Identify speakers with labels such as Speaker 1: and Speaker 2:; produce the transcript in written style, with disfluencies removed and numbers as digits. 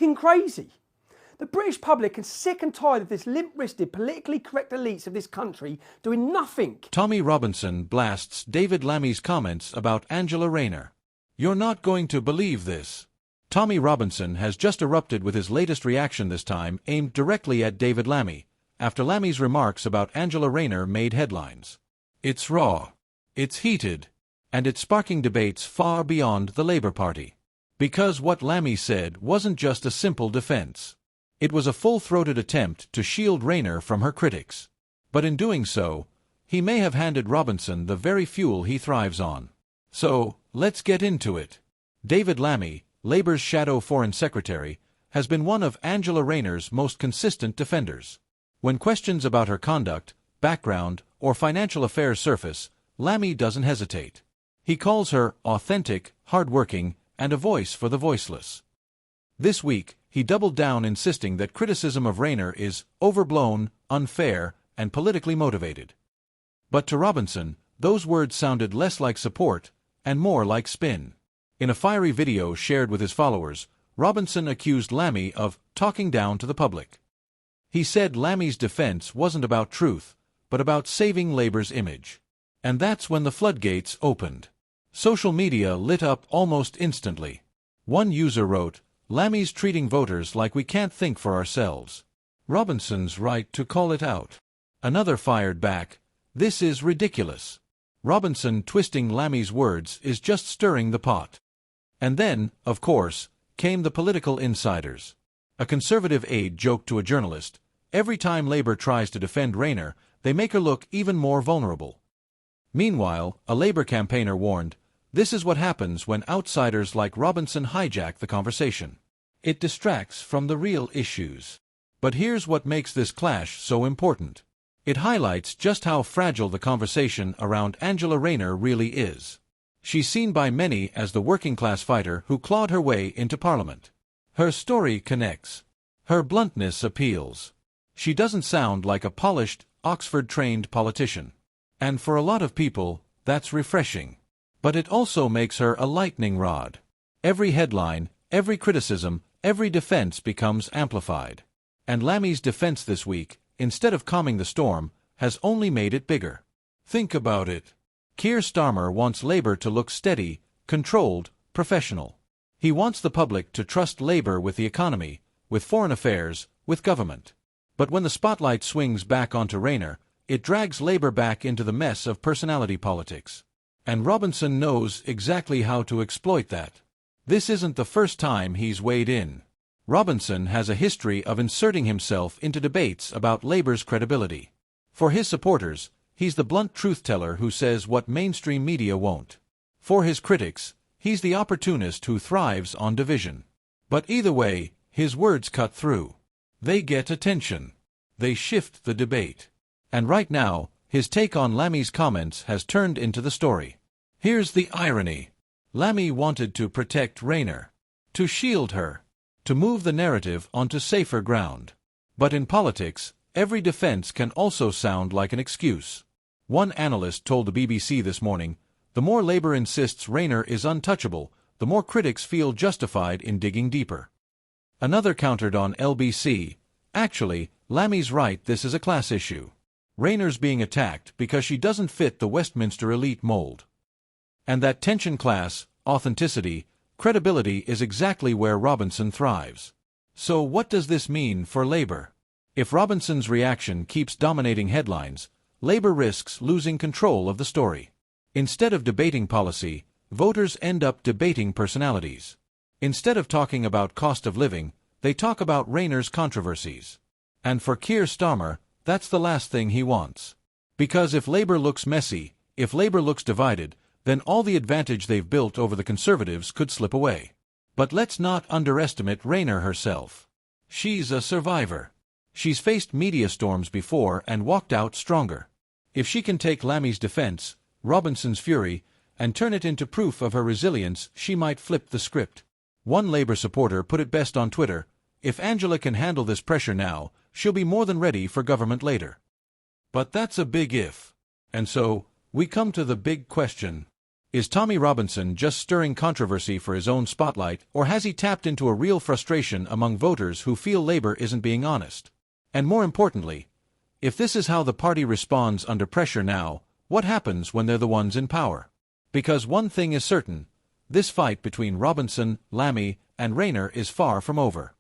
Speaker 1: fucking crazy. The British public is sick and tired of this limp-wristed, politically correct elites of this country doing nothing.
Speaker 2: Tommy Robinson blasts David Lammy's comments about Angela Rayner. You're not going to believe this. Tommy Robinson has just erupted with his latest reaction, this time aimed directly at David Lammy, after Lammy's remarks about Angela Rayner made headlines. It's raw, it's heated, and it's sparking debates far beyond the Labour Party. Because what Lammy said wasn't just a simple defence. It was a full-throated attempt to shield Rayner from her critics. But in doing so, he may have handed Robinson the very fuel he thrives on. So, let's get into it. David Lammy, Labour's shadow Foreign Secretary, has been one of Angela Rayner's most consistent defenders. When questions about her conduct, background, or financial affairs surface, Lammy doesn't hesitate. He calls her authentic, hard-working, and a voice for the voiceless. This week, he doubled down, insisting that criticism of Rayner is overblown, unfair, and politically motivated. But to Robinson, those words sounded less like support and more like spin. In a fiery video shared with his followers, Robinson accused Lammy of talking down to the public. He said Lammy's defense wasn't about truth, but about saving Labour's image. And that's when the floodgates opened. Social media lit up almost instantly. One user wrote, "Lammy's treating voters like we can't think for ourselves. Robinson's right to call it out." Another fired back, "This is ridiculous. Robinson twisting Lammy's words is just stirring the pot." And then, of course, came the political insiders. A Conservative aide joked to a journalist, "Every time Labour tries to defend Rayner, they make her look even more vulnerable." Meanwhile, a Labour campaigner warned, "This is what happens when outsiders like Robinson hijack the conversation. It distracts from the real issues." But here's what makes this clash so important. It highlights just how fragile the conversation around Angela Rayner really is. She's seen by many as the working-class fighter who clawed her way into Parliament. Her story connects. Her bluntness appeals. She doesn't sound like a polished, Oxford-trained politician. And for a lot of people, that's refreshing. But it also makes her a lightning rod. Every headline, every criticism, every defense becomes amplified. And Lammy's defense this week, instead of calming the storm, has only made it bigger. Think about it. Keir Starmer wants Labour to look steady, controlled, professional. He wants the public to trust Labour with the economy, with foreign affairs, with government. But when the spotlight swings back onto Rayner, it drags Labour back into the mess of personality politics. And Robinson knows exactly how to exploit that. This isn't the first time he's weighed in. Robinson has a history of inserting himself into debates about Labour's credibility. For his supporters, he's the blunt truth-teller who says what mainstream media won't. For his critics, he's the opportunist who thrives on division. But either way, his words cut through. They get attention. They shift the debate. And right now, his take on Lammy's comments has turned into the story. Here's the irony. Lammy wanted to protect Rayner, to shield her, to move the narrative onto safer ground. But in politics, every defense can also sound like an excuse. One analyst told the BBC this morning, "The more Labour insists Rayner is untouchable, the more critics feel justified in digging deeper." Another countered on LBC, "Actually, Lammy's right, this is a class issue. Rayner's being attacked because she doesn't fit the Westminster elite mold." And that tension, class, authenticity, credibility is exactly where Robinson thrives. So what does this mean for Labour? If Robinson's reaction keeps dominating headlines, Labour risks losing control of the story. Instead of debating policy, voters end up debating personalities. Instead of talking about cost of living, they talk about Rayner's controversies. And for Keir Starmer, that's the last thing he wants. Because if Labour looks messy, if Labour looks divided, then all the advantage they've built over the Conservatives could slip away. But let's not underestimate Rayner herself. She's a survivor. She's faced media storms before and walked out stronger. If she can take Lammy's defense, Robinson's fury, and turn it into proof of her resilience, she might flip the script. One Labour supporter put it best on Twitter, "If Angela can handle this pressure now, she'll be more than ready for government later." But that's a big if. And so, we come to the big question. Is Tommy Robinson just stirring controversy for his own spotlight, or has he tapped into a real frustration among voters who feel Labour isn't being honest? And more importantly, if this is how the party responds under pressure now, what happens when they're the ones in power? Because one thing is certain, this fight between Robinson, Lammy, and Rayner is far from over.